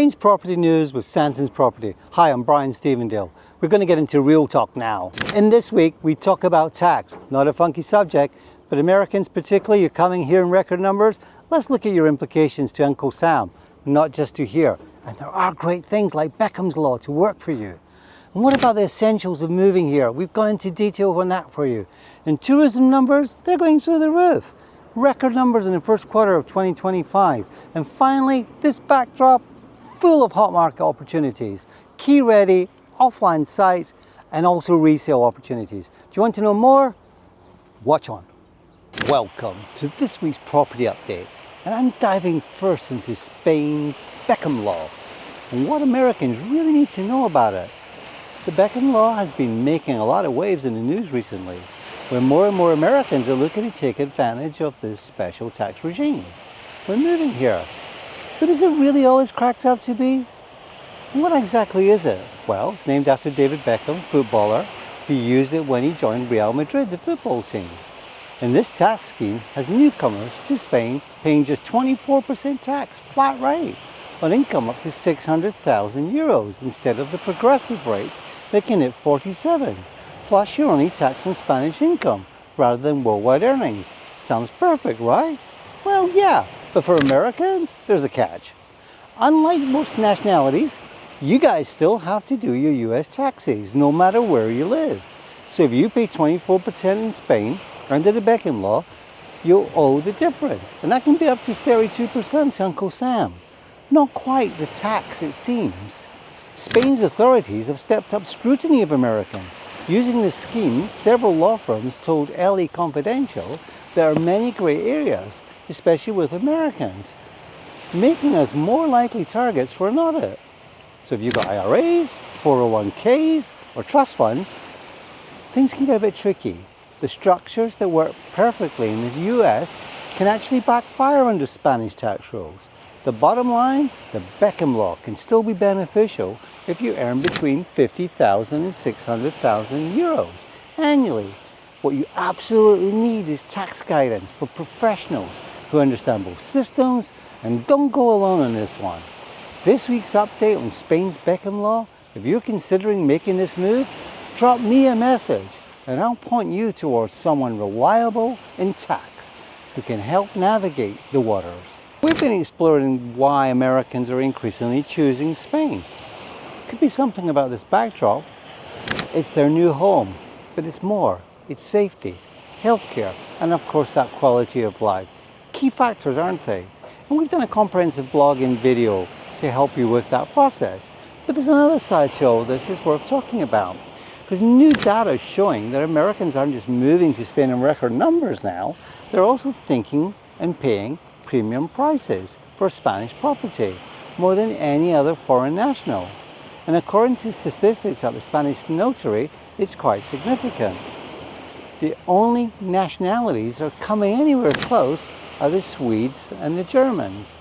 Spain's property news with Sanson's Property. Hi, I'm Brian Stevendale. We're going to get into real talk now. In this week, we talk about tax. Not a funky subject, but Americans particularly, you're coming here in record numbers. Let's look at your implications to Uncle Sam, not just to here. And there are great things like Beckham's Law to work for you. And what about the essentials of moving here? We've gone into detail on that for you. And tourism numbers, they're going through the roof. Record numbers in the first quarter of 2025. And finally, this backdrop, full of hot market opportunities, key ready, offline sites, and also resale opportunities. Do you want to know more? Watch on. Welcome to this week's property update. And I'm diving first into Spain's Beckham Law and what Americans really need to know about it. The Beckham Law has been making a lot of waves in the news recently, where more and more Americans are looking to take advantage of this special tax regime. We're moving here. But is it really all it's cracked up to be? What exactly is it? Well, it's named after David Beckham, footballer. He used it when he joined Real Madrid, the football team. And this tax scheme has newcomers to Spain paying just 24% tax, flat rate, on income up to 600,000 euros instead of the progressive rates, making it 47. Plus, you're only taxed on Spanish income rather than worldwide earnings. Sounds perfect, right? Well, yeah, but for Americans, there's a catch. Unlike most nationalities, you guys still have to do your US taxes, no matter where you live. So if you pay 24% in Spain, under the Beckham Law, you'll owe the difference. And that can be up to 32% to Uncle Sam. Not quite the tax it seems. Spain's authorities have stepped up scrutiny of Americans. Using this scheme, several law firms told LA Confidential there are many grey areas, especially with Americans, making us more likely targets for an audit. So if you've got IRAs, 401ks, or trust funds, things can get a bit tricky. The structures that work perfectly in the US can actually backfire under Spanish tax rules. The bottom line, the Beckham Law can still be beneficial if you earn between 50,000 and 600,000 euros annually. What you absolutely need is tax guidance for professionals who understand both systems, and don't go alone on this one. This week's update on Spain's Beckham Law, if you're considering making this move, drop me a message and I'll point you towards someone reliable in tax who can help navigate the waters. We've been exploring why Americans are increasingly choosing Spain. Could be something about this backdrop. It's their new home, but it's more. It's safety, healthcare, and of course that quality of life. Key factors, aren't they? And we've done a comprehensive blogging video to help you with that process. But there's another side to all this is worth talking about. Because new data is showing that Americans aren't just moving to Spain in record numbers now, they're also thinking and paying premium prices for Spanish property, more than any other foreign national. And according to statistics at the Spanish notary, it's quite significant. The only nationalities that are coming anywhere close are the Swedes and the Germans.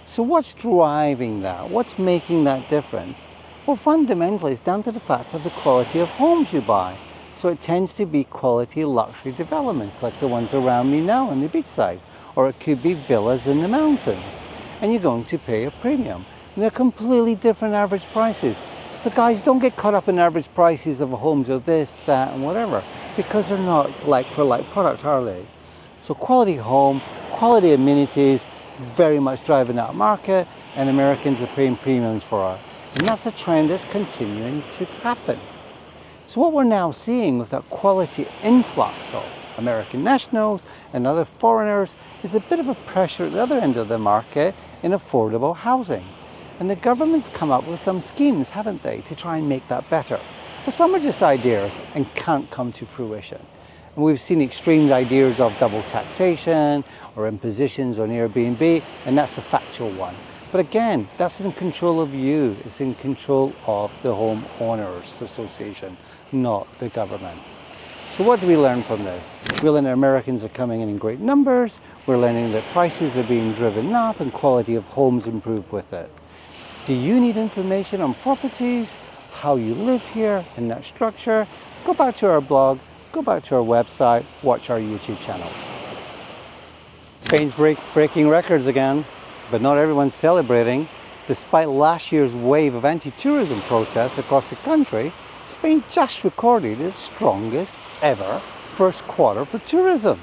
So what's driving that? What's making that difference? Well, fundamentally, it's down to the fact of the quality of homes you buy. So it tends to be quality luxury developments like the ones around me now on the beachside, or it could be villas in the mountains. And you're going to pay a premium. And they're completely different average prices. So guys, don't get caught up in average prices of homes of this, that, and whatever, because they're not like for like product, are they? So quality home, quality amenities, very much driving that market, and Americans are paying premiums for it. And that's a trend that's continuing to happen. So what we're now seeing with that quality influx of American nationals and other foreigners is a bit of a pressure at the other end of the market in affordable housing. And the government's come up with some schemes, haven't they, to try and make that better. But some are just ideas and can't come to fruition. And we've seen extreme ideas of double taxation or impositions on Airbnb, and that's a factual one. But again, that's in control of you. It's in control of the Homeowners Association, not the government. So what do we learn from this? We learn that Americans are coming in great numbers. We're learning that prices are being driven up and quality of homes improve with it. Do you need information on properties, how you live here in that structure? Go back to our blog, go back to our website, watch our YouTube channel. Spain's breaking records again. but not everyone's celebrating. Despite last year's wave of anti-tourism protests across the country, Spain just recorded its strongest ever first quarter for tourism.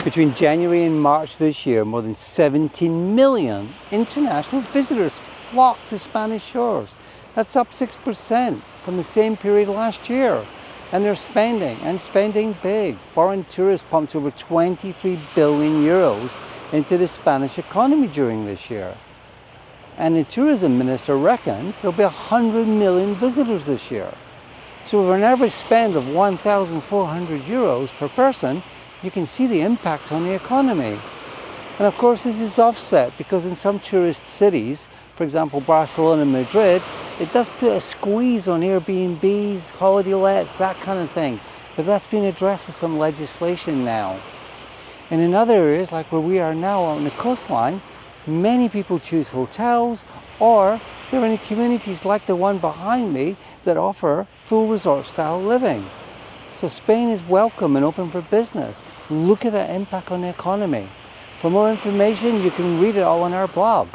Between January and March this year, more than 17 million international visitors flocked to Spanish shores. That's up 6% from the same period last year. And they're spending big. Foreign tourists pumped over 23 billion euros into the Spanish economy during this year. And the tourism minister reckons there'll be 100 million visitors this year. So with an average spend of 1,400 euros per person, you can see the impact on the economy. And of course this is offset because in some tourist cities, for example Barcelona and Madrid, it does put a squeeze on Airbnbs, holiday lets, that kind of thing. But that's been addressed with some legislation now. And in other areas, like where we are now on the coastline, many people choose hotels, or they're in communities like the one behind me that offer full resort style living. So Spain is welcome and open for business. Look at that impact on the economy. For more information, you can read it all on our blog.